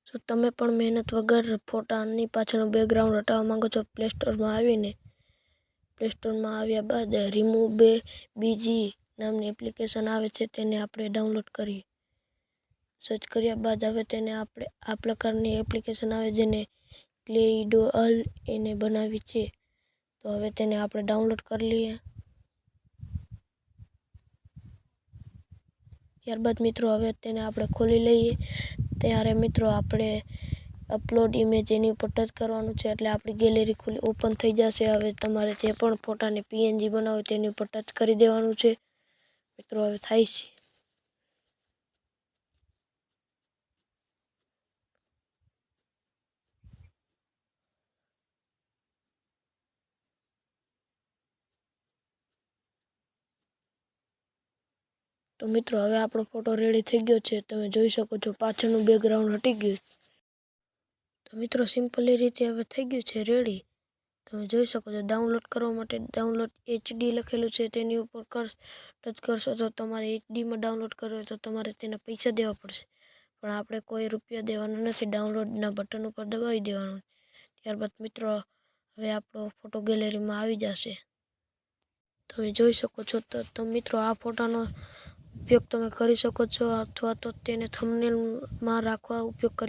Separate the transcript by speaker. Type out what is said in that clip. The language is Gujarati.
Speaker 1: જો તમે પણ મહેનત વગર ફોટાની પાછળનું બેકગ્રાઉન્ડ હટાવવા માંગો છો, પ્લે સ્ટોરમાં આવ્યા બાદ રિમૂવ બીજી નામની એપ્લિકેશન આવે છે, તેને આપણે ડાઉનલોડ કરીએ. સર્ચ કર્યા બાદ હવે તેને આપણે આ પ્રકારની એપ્લિકેશન આવે જેને ક્લેઇડોઅલ એને બનાવી છે. તો હવે તેને આપણે ડાઉનલોડ કરી લઈએ. ત્યારબાદ મિત્રો હવે તેને આપણે ખોલી લઈએ. ત્યારે મિત્રો આપણે અપલોડ ઇમેજ એની ઉપર ટચ કરવાનું છે, એટલે આપણી ગેલેરી ખુલી ઓપન થઈ જશે. હવે તમારે જે પણ ફોટાને પીએનજી બનાવો તેની ઉપર ટચ કરી દેવાનું છે. મિત્રો હવે થાય છે. તો મિત્રો હવે આપણો ફોટો રેડી થઈ ગયો છે. તમે જોઈ શકો છો પાછળનું બેકગ્રાઉન્ડ હટી ગયું. તો મિત્રો સિમ્પલી રીતે હવે થઈ ગયું છે રેડી. તમે જોઈ શકો છો ડાઉનલોડ કરવા માટે ડાઉનલોડ HD લખેલું છે, તેની ઉપર ટચ કરશો તો તમારે HDમાં ડાઉનલોડ કરવું હોય તો તમારે તેના પૈસા દેવા પડશે. પણ આપણે કોઈ રૂપિયા દેવાના નથી, ડાઉનલોડના બટન ઉપર દબાવી દેવાનું. ત્યારબાદ મિત્રો હવે આપણો ફોટો ગેલેરીમાં આવી જશે. તમે જોઈ શકો છો. તો મિત્રો આ ફોટાનો ઉપયોગ તમે કરી શકો છો, અથવા તો તેને થંબનેલમાં રાખવા ઉપયોગ કરી શકો.